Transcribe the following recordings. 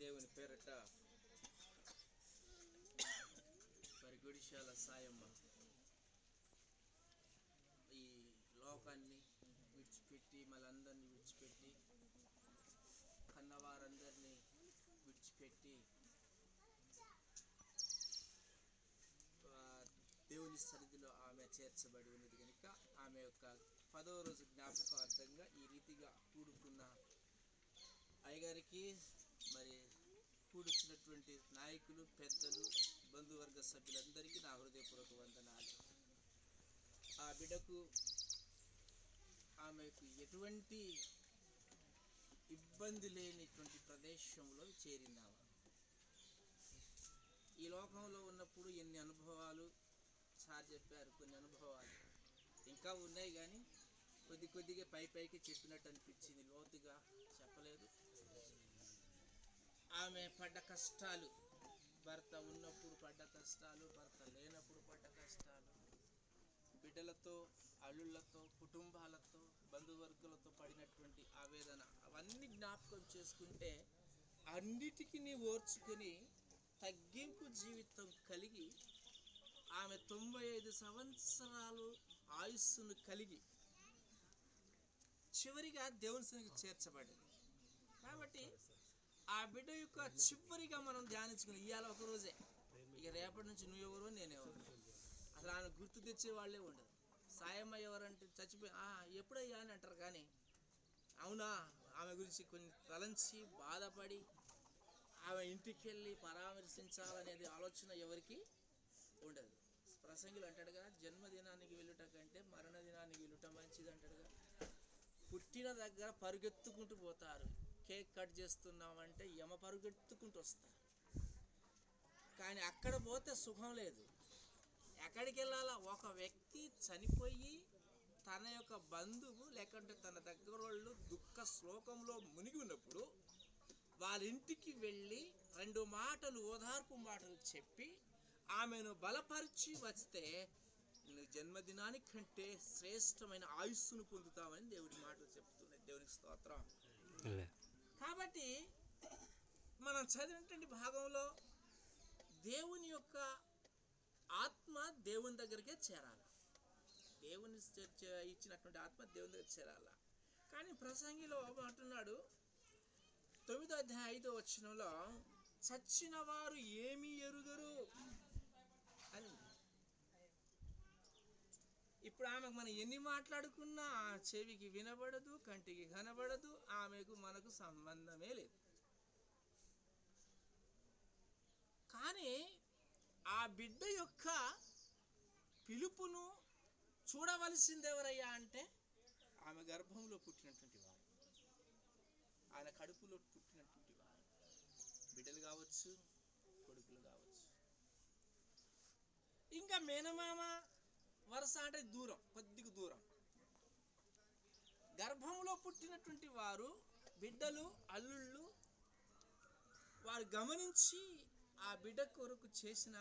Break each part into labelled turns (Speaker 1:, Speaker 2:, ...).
Speaker 1: దేవుని పేరట మరి గుడిశాల సాయమ్మ ఈ లోకాన్ని విడిచిపెట్టి మనందరినీ విడిచిపెట్టి కన్నవారందరినీ విడిచిపెట్టి దేవుని సన్నిధిలో ఆమె చేర్చబడి ఉన్నది కనుక ఆమె యొక్క 10వ రోజు జ్ఞాపకార్థంగా ఈ రీతిగా కూడుకున్న అయ్యగారికి మరి కూడుకున్నటువంటి నాయకులు, పెద్దలు, బంధువర్గ సభ్యులందరికీ నా హృదయపూర్వక వందనాలు. ఆ బిడ్డకు ఆమెకు ఎటువంటి ఇబ్బంది లేనిటువంటి ప్రదేశంలో చేరిందామా. ఈ లోకంలో ఉన్నప్పుడు ఎన్ని అనుభవాలు సార్ చెప్పారు, కొన్ని అనుభవాలు ఇంకా ఉన్నాయి కానీ కొద్దిగా పైకి చెప్పినట్టు అనిపించింది, లోతుగా చెప్పలేదు. ఆమె పడ్డ కష్టాలు, భర్త ఉన్నప్పుడు పడ్డ కష్టాలు, భర్త లేనప్పుడు పడ్డ కష్టాలు, బిడ్డలతో, అల్లుళ్ళతో, కుటుంబాలతో, బంధువర్గులతో పడినటువంటి ఆవేదన, అవన్నీ జ్ఞాపకం చేసుకుంటే అన్నిటికీ ఓర్చుకొని తగ్గింపు జీవితం కలిగి ఆమె 95 సంవత్సరాలు ఆయుస్సును కలిగి చివరిగా దేవుని సన్నిధికి చేర్చబడింది. కాబట్టి ఆ బిడ్డ యొక్క చివరిగా మనం ధ్యానించుకుని ఇవాళ ఒక రోజే, ఇక రేపటి నుంచి నువ్వెవరో నేనెవరు అసలు ఆమె గుర్తు తెచ్చే వాళ్ళే ఉండదు. సాయమ్మ ఎవరంటే చచ్చిపోయి ఎప్పుడయ్యా అని అంటారు కానీ అవునా ఆమె గురించి కొన్ని తలంచి బాధపడి ఆమె ఇంటికి వెళ్ళి పరామర్శించాలనేది ఆలోచన ఎవరికి ఉండదు. ప్రసంగిలు అంటాడుగా, జన్మదినానికి వెళ్ళుట కంటే మరణ దినానికి వెళ్ళుట మంచిది అంటాడుగా. పుట్టిన దగ్గర పరుగెత్తుకుంటూ పోతారు, కేక్ కట్ చేస్తున్నామంటే యమ పరుగెత్తుకుంటూ వస్తారు. కానీ అక్కడ పోతే సుఖం లేదు. ఎక్కడికి వెళ్ళాలా? ఒక వ్యక్తి చనిపోయి తన యొక్క బంధువు లేకుంటే తన దగ్గర వాళ్ళు దుఃఖ శ్లోకంలో మునిగి ఉన్నప్పుడు వాళ్ళ ఇంటికి వెళ్ళి 2 మాటలు, ఓదార్పు మాటలు చెప్పి ఆమెను బలపరిచి వస్తే నువ్వు జన్మదినానికి కంటే శ్రేష్టమైన ఆయుస్సును పొందుతామని దేవుడి మాటలు చెప్తున్నాయి. దేవునికి స్తోత్రం. కాబట్టి మనం చదివినటువంటి భాగంలో దేవుని యొక్క ఆత్మ దేవుని దగ్గరికే చేరాలి. దేవుని ఇచ్చినటువంటి ఆత్మ దేవుని దగ్గర చేరాల. కానీ ప్రసంగిలో అంటున్నాడు 9వ అధ్యాయం 5వ వచనంలో, చచ్చిన వారు ఏమీ ఎరుగరు అని. ఇప్పుడు ఆమెకు మనం ఎన్ని మాట్లాడుకున్నా చెవికి వినబడదు, కంటికి కనబడదు, ఆమెకు మనకు సంబంధమే లేదు. కానీ ఆ బిడ్డ యొక్క పిలుపును చూడవలసింది ఎవరయ్యా అంటే ఆమె గర్భంలో పుట్టినటువంటి వారు, ఆయన కడుపులో పుట్టినటువంటి వారు, బిడ్డలు కావచ్చు, కొడుకులు కావచ్చు. ఇంకా మేనమామ వరుస అంటే దూరం, కొద్దిగా దూరం. గర్భంలో పుట్టినటువంటి వారు, బిడ్డలు, అల్లుళ్ళు, వారు గమనించి ఆ బిడ్డ కొరకు చేసిన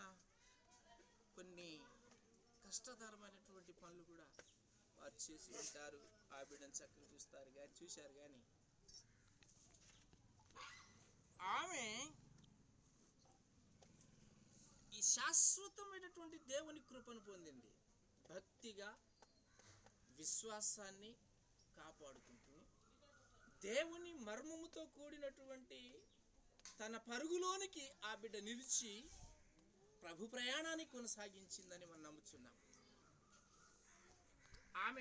Speaker 1: కొన్ని కష్టతరమైనటువంటి పనులు కూడా వారు చేసి ఉంటారు. ఆ బిడ్డను చక్కగా చూశారు కానీ ఆమె ఈ శాశ్వతమైనటువంటి దేవుని కృపను పొందింది. భక్తిగా విశ్వాసాన్ని కాపాడుకుంటూ దేవుని మర్మముతో కూడినటువంటి తన పరుగులోనికి ఆ బిడ్డ నిలిచి ప్రభు ప్రయాణాన్ని కొనసాగించిందని మనం నమ్ముతున్నాం. ఆమె